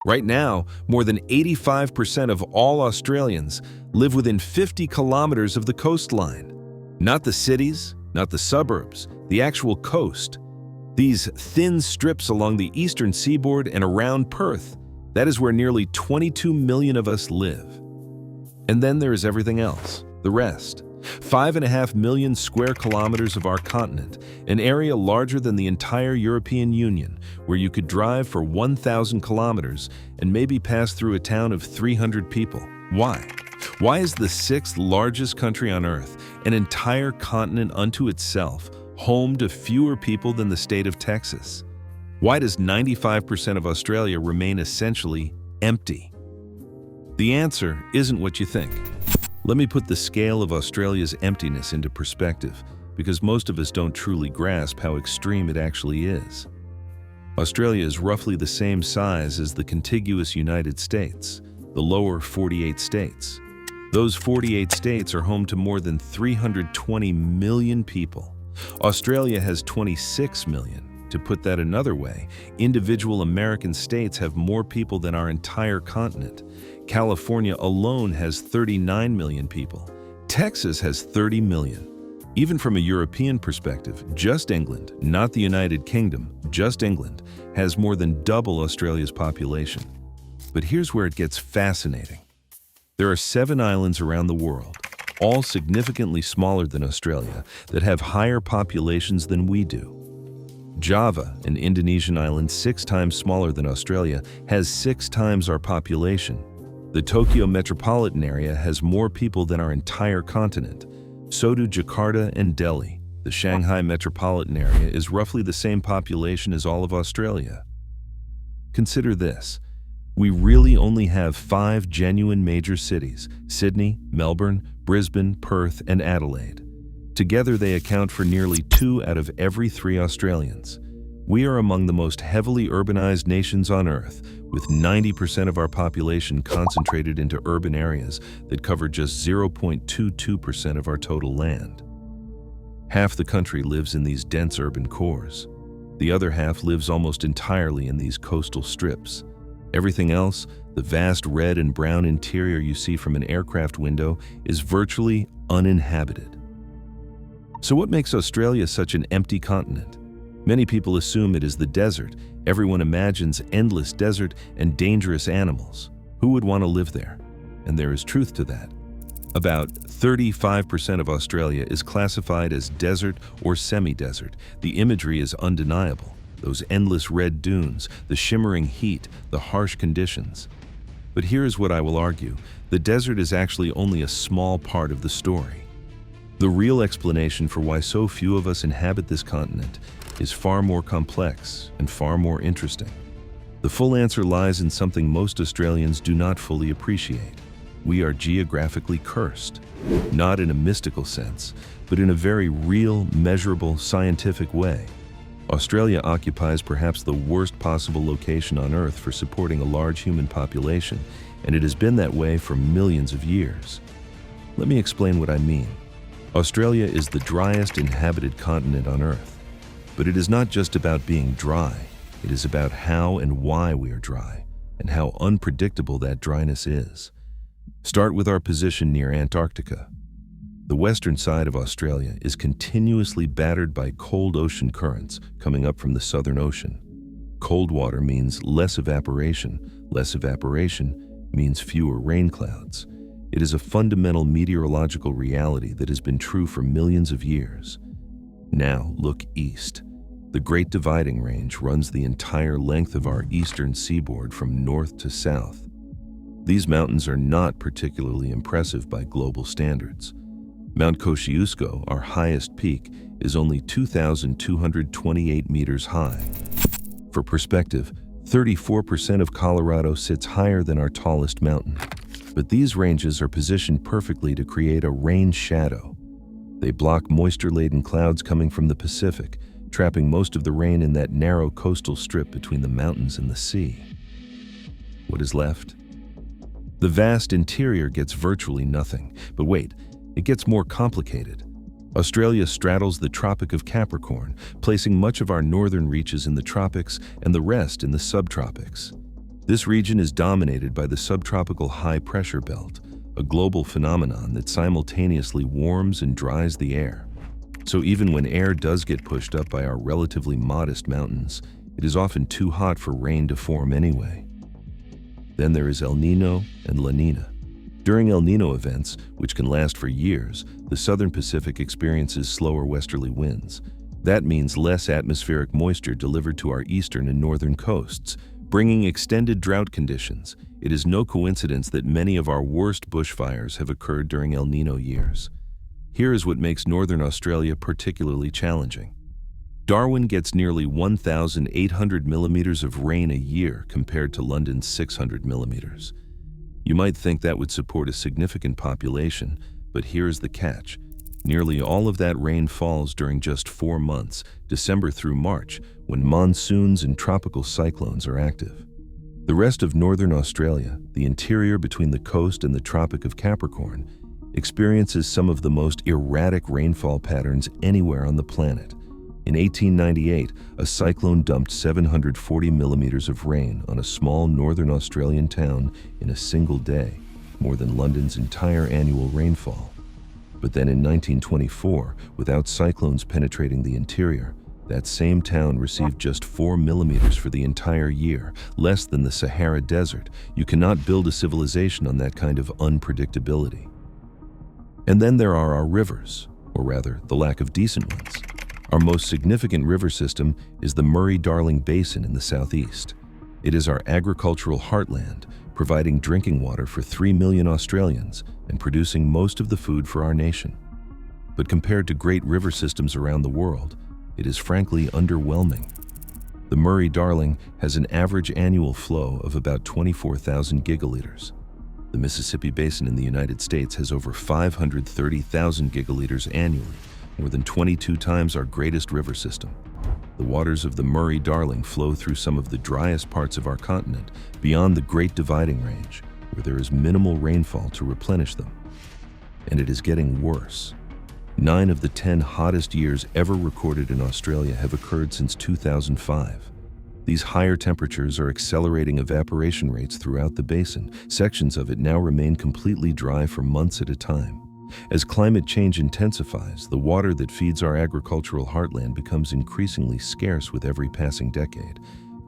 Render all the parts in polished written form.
Right now, more than 85% of all Australians live within 50 kilometers of the coastline. Not the cities, not the suburbs, the actual coast. These thin strips along the eastern seaboard and around Perth, that is where nearly 22 million of us live. And then there is everything else, the rest. 5.5 million square kilometers of our continent, an area larger than the entire European Union, where you could drive for 1,000 kilometers and maybe pass through a town of 300 people. Why? Why is the sixth largest country on Earth, an entire continent unto itself, home to fewer people than the state of Texas? Why does 95% of Australia remain essentially empty? The answer isn't what you think. Let me put the scale of Australia's emptiness into perspective, because most of us don't truly grasp how extreme it actually is. Australia is roughly the same size as the contiguous United States, the lower 48 states. Those 48 states are home to more than 320 million people. Australia has 26 million. To put that another way, individual American states have more people than our entire continent. California alone has 39 million people. Texas has 30 million. Even from a European perspective, just England, not the United Kingdom, just England, has more than double Australia's population. But here's where it gets fascinating. There are 7 islands around the world, all significantly smaller than Australia, that have higher populations than we do. Java, an Indonesian island 6 times smaller than Australia, has 6 times our population. The Tokyo metropolitan area has more people than our entire continent. So do Jakarta and Delhi. The Shanghai metropolitan area is roughly the same population as all of Australia. Consider this. We really only have 5 genuine major cities: Sydney, Melbourne, Brisbane, Perth, and Adelaide. Together they account for nearly 2 out of every 3 Australians. We are among the most heavily urbanized nations on Earth, with 90% of our population concentrated into urban areas that cover just 0.22% of our total land. Half the country lives in these dense urban cores. The other half lives almost entirely in these coastal strips. Everything else, the vast red and brown interior you see from an aircraft window, is virtually uninhabited. So what makes Australia such an empty continent? Many people assume it is the desert. Everyone imagines endless desert and dangerous animals. Who would want to live there? And there is truth to that. About 35% of Australia is classified as desert or semi-desert. The imagery is undeniable. Those endless red dunes, the shimmering heat, the harsh conditions. But here is what I will argue. The desert is actually only a small part of the story. The real explanation for why so few of us inhabit this continent is far more complex and far more interesting. The full answer lies in something most Australians do not fully appreciate. We are geographically cursed, not in a mystical sense, but in a very real, measurable, scientific way. Australia occupies perhaps the worst possible location on Earth for supporting a large human population, and it has been that way for millions of years. Let me explain what I mean. Australia is the driest inhabited continent on Earth. But it is not just about being dry. It is about how and why we are dry, and how unpredictable that dryness is. Start with our position near Antarctica. The western side of Australia is continuously battered by cold ocean currents coming up from the Southern Ocean. Cold water means less evaporation. Less evaporation means fewer rain clouds. It is a fundamental meteorological reality that has been true for millions of years. Now look east. The Great Dividing Range runs the entire length of our eastern seaboard from north to south. These mountains are not particularly impressive by global standards. Mount Kosciuszko, our highest peak, is only 2,228 meters high. For perspective, 34% of Colorado sits higher than our tallest mountain. But these ranges are positioned perfectly to create a rain shadow. They block moisture-laden clouds coming from the Pacific, trapping most of the rain in that narrow coastal strip between the mountains and the sea. What is left? The vast interior gets virtually nothing. But wait, it gets more complicated. Australia straddles the Tropic of Capricorn, placing much of our northern reaches in the tropics and the rest in the subtropics. This region is dominated by the subtropical high-pressure belt, a global phenomenon that simultaneously warms and dries the air. So even when air does get pushed up by our relatively modest mountains, it is often too hot for rain to form anyway. Then there is El Niño and La Niña. During El Niño events, which can last for years, the southern Pacific experiences slower westerly winds. That means less atmospheric moisture delivered to our eastern and northern coasts, bringing extended drought conditions. It is no coincidence that many of our worst bushfires have occurred during El Niño years. Here is what makes northern Australia particularly challenging. Darwin gets nearly 1,800 millimeters of rain a year compared to London's 600 millimeters. You might think that would support a significant population, but here is the catch. Nearly all of that rain falls during just 4 months, December through March, when monsoons and tropical cyclones are active. The rest of northern Australia, the interior between the coast and the Tropic of Capricorn, experiences some of the most erratic rainfall patterns anywhere on the planet. In 1898, a cyclone dumped 740 millimeters of rain on a small northern Australian town in a single day, more than London's entire annual rainfall. But then in 1924, without cyclones penetrating the interior, that same town received just 4 millimeters for the entire year, less than the Sahara Desert. You cannot build a civilization on that kind of unpredictability. And then there are our rivers, or rather, the lack of decent ones. Our most significant river system is the Murray-Darling Basin in the southeast. It is our agricultural heartland, providing drinking water for 3 million Australians and producing most of the food for our nation. But compared to great river systems around the world, it is frankly underwhelming. The Murray-Darling has an average annual flow of about 24,000 gigaliters. The Mississippi Basin in the United States has over 530,000 gigaliters annually, more than 22 times our greatest river system. The waters of the Murray-Darling flow through some of the driest parts of our continent, beyond the Great Dividing Range, where there is minimal rainfall to replenish them. And it is getting worse. 9 of the 10 hottest years ever recorded in Australia have occurred since 2005. These higher temperatures are accelerating evaporation rates throughout the basin. Sections of it now remain completely dry for months at a time. As climate change intensifies, the water that feeds our agricultural heartland becomes increasingly scarce with every passing decade.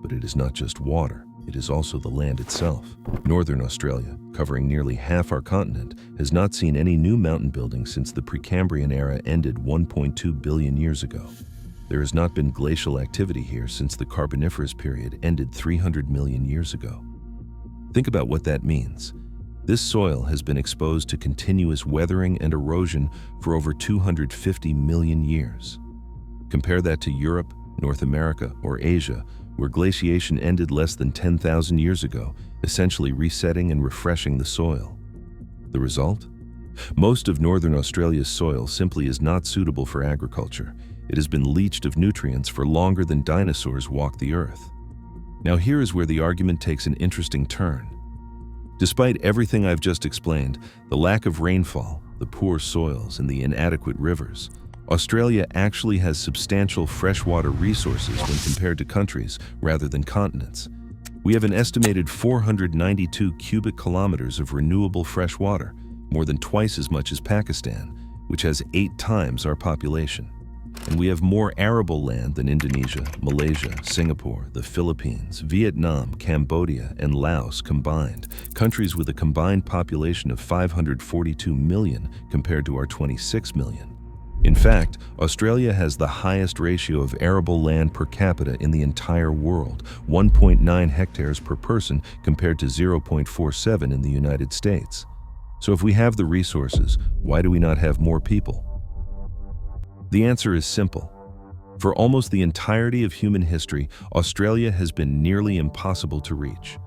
But it is not just water, it is also the land itself. Northern Australia, covering nearly half our continent, has not seen any new mountain building since the Precambrian era ended 1.2 billion years ago. There has not been glacial activity here since the Carboniferous period ended 300 million years ago. Think about what that means. This soil has been exposed to continuous weathering and erosion for over 250 million years. Compare that to Europe, North America, or Asia, where glaciation ended less than 10,000 years ago, essentially resetting and refreshing the soil. The result? Most of northern Australia's soil simply is not suitable for agriculture. It has been leached of nutrients for longer than dinosaurs walked the earth. Now here is where the argument takes an interesting turn. Despite everything I've just explained, the lack of rainfall, the poor soils, and the inadequate rivers, Australia actually has substantial freshwater resources when compared to countries rather than continents. We have an estimated 492 cubic kilometers of renewable fresh water, more than twice as much as Pakistan, which has 8 times our population. And we have more arable land than Indonesia, Malaysia, Singapore, the Philippines, Vietnam, Cambodia, and Laos combined, countries with a combined population of 542 million compared to our 26 million. In fact, Australia has the highest ratio of arable land per capita in the entire world, 1.9 hectares per person compared to 0.47 in the United States. So if we have the resources, why do we not have more people? The answer is simple. For almost the entirety of human history, Australia has been nearly impossible to reach.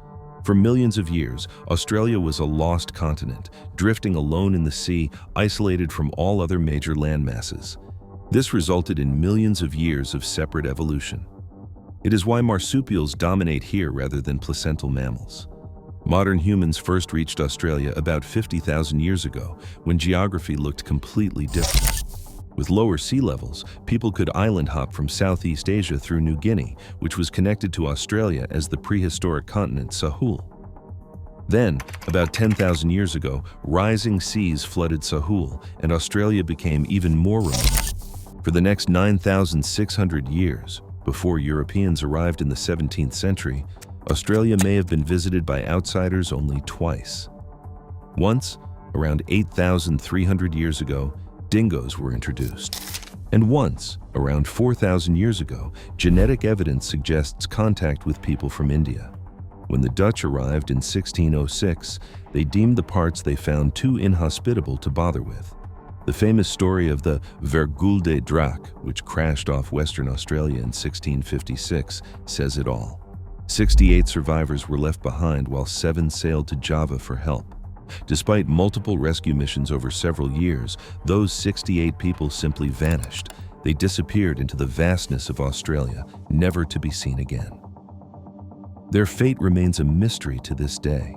For millions of years, Australia was a lost continent, drifting alone in the sea, isolated from all other major landmasses. This resulted in millions of years of separate evolution. It is why marsupials dominate here rather than placental mammals. Modern humans first reached Australia about 50,000 years ago, when geography looked completely different. With lower sea levels, people could island hop from Southeast Asia through New Guinea, which was connected to Australia as the prehistoric continent Sahul. Then, about 10,000 years ago, rising seas flooded Sahul, and Australia became even more remote. For the next 9,600 years, before Europeans arrived in the 17th century, Australia may have been visited by outsiders only twice. Once, around 8,300 years ago, dingoes were introduced. And once, around 4,000 years ago, genetic evidence suggests contact with people from India. When the Dutch arrived in 1606, they deemed the parts they found too inhospitable to bother with. The famous story of the Vergulde Draak, which crashed off Western Australia in 1656, says it all. 68 survivors were left behind while 7 sailed to Java for help. Despite multiple rescue missions over several years, those 68 people simply vanished. They disappeared into the vastness of Australia, never to be seen again. Their fate remains a mystery to this day.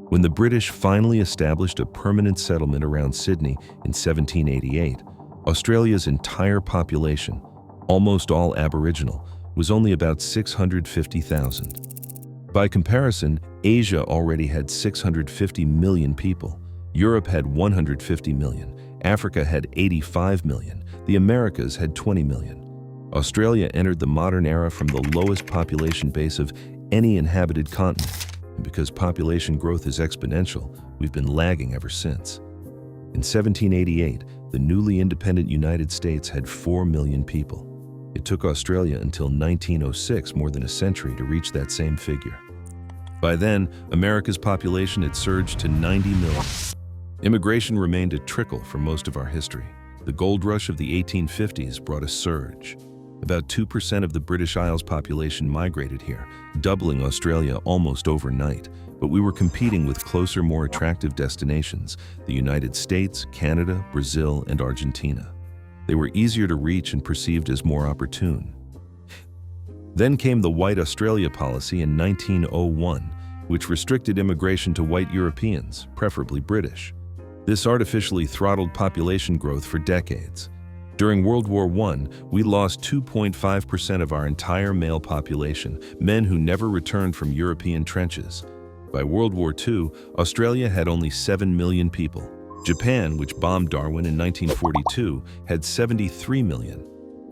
When the British finally established a permanent settlement around Sydney in 1788, Australia's entire population, almost all Aboriginal, was only about 650,000. By comparison, Asia already had 650 million people, Europe had 150 million, Africa had 85 million, the Americas had 20 million. Australia entered the modern era from the lowest population base of any inhabited continent, and because population growth is exponential, we've been lagging ever since. In 1788, the newly independent United States had 4 million people. It took Australia until 1906, more than a century, to reach that same figure. By then, America's population had surged to 90 million. Immigration remained a trickle for most of our history. The gold rush of the 1850s brought a surge. About 2% of the British Isles population migrated here, doubling Australia almost overnight. But we were competing with closer, more attractive destinations: the United States, Canada, Brazil, and Argentina. They were easier to reach and perceived as more opportune. Then came the White Australia policy in 1901, which restricted immigration to white Europeans, preferably British. This artificially throttled population growth for decades. During World War I, we lost 2.5% of our entire male population, men who never returned from European trenches. By World War II, Australia had only 7 million people. Japan, which bombed Darwin in 1942, had 73 million.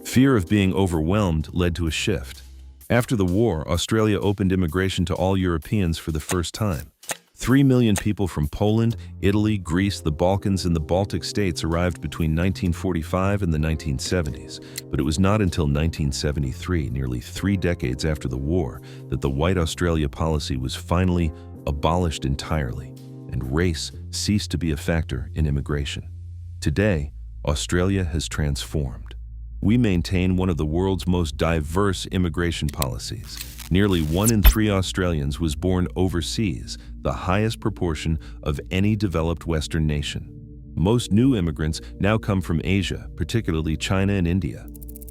Fear of being overwhelmed led to a shift. After the war, Australia opened immigration to all Europeans for the first time. 3 million people from Poland, Italy, Greece, the Balkans, and the Baltic states arrived between 1945 and the 1970s. But it was not until 1973, nearly 3 decades after the war, that the White Australia policy was finally abolished entirely, and race ceased to be a factor in immigration. Today, Australia has transformed. We maintain one of the world's most diverse immigration policies. Nearly 1 in 3 Australians was born overseas, the highest proportion of any developed Western nation. Most new immigrants now come from Asia, particularly China and India.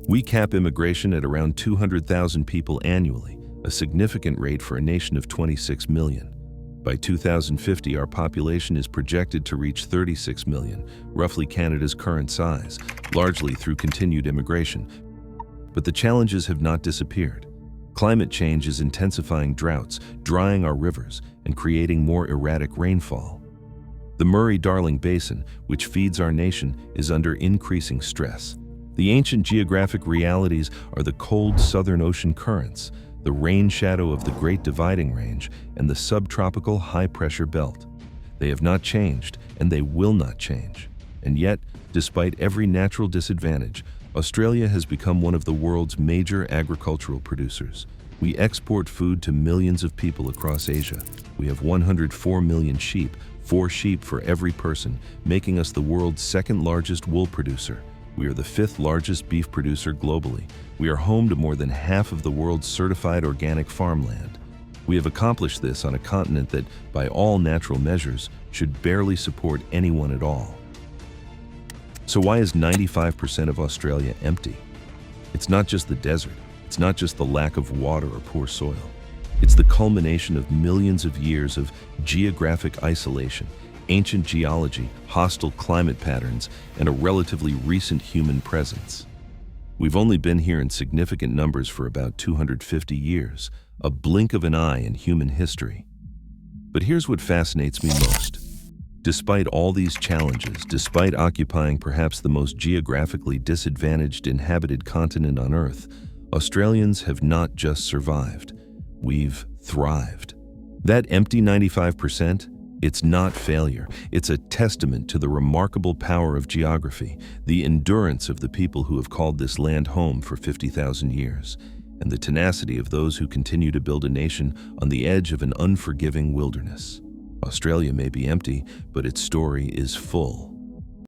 We cap immigration at around 200,000 people annually, a significant rate for a nation of 26 million. By 2050, our population is projected to reach 36 million, roughly Canada's current size, largely through continued immigration. But the challenges have not disappeared. Climate change is intensifying droughts, drying our rivers, and creating more erratic rainfall. The Murray-Darling Basin, which feeds our nation, is under increasing stress. The ancient geographic realities are the cold southern ocean currents, the rain shadow of the Great Dividing Range, and the subtropical high-pressure belt. They have not changed, and they will not change. And yet, despite every natural disadvantage, Australia has become one of the world's major agricultural producers. We export food to millions of people across Asia. We have 104 million sheep, 4 sheep for every person, making us the world's second largest wool producer. We are the 5th largest beef producer globally. We are home to more than half of the world's certified organic farmland. We have accomplished this on a continent that, by all natural measures, should barely support anyone at all. So why is 95% of Australia empty? It's not just the desert. It's not just the lack of water or poor soil. It's the culmination of millions of years of geographic isolation, ancient geology, hostile climate patterns, and a relatively recent human presence. We've only been here in significant numbers for about 250 years, a blink of an eye in human history. But here's what fascinates me most. Despite all these challenges, despite occupying perhaps the most geographically disadvantaged inhabited continent on Earth, Australians have not just survived, we've thrived. That empty 95%, it's not failure. It's a testament to the remarkable power of geography, the endurance of the people who have called this land home for 50,000 years, and the tenacity of those who continue to build a nation on the edge of an unforgiving wilderness. Australia may be empty, but its story is full.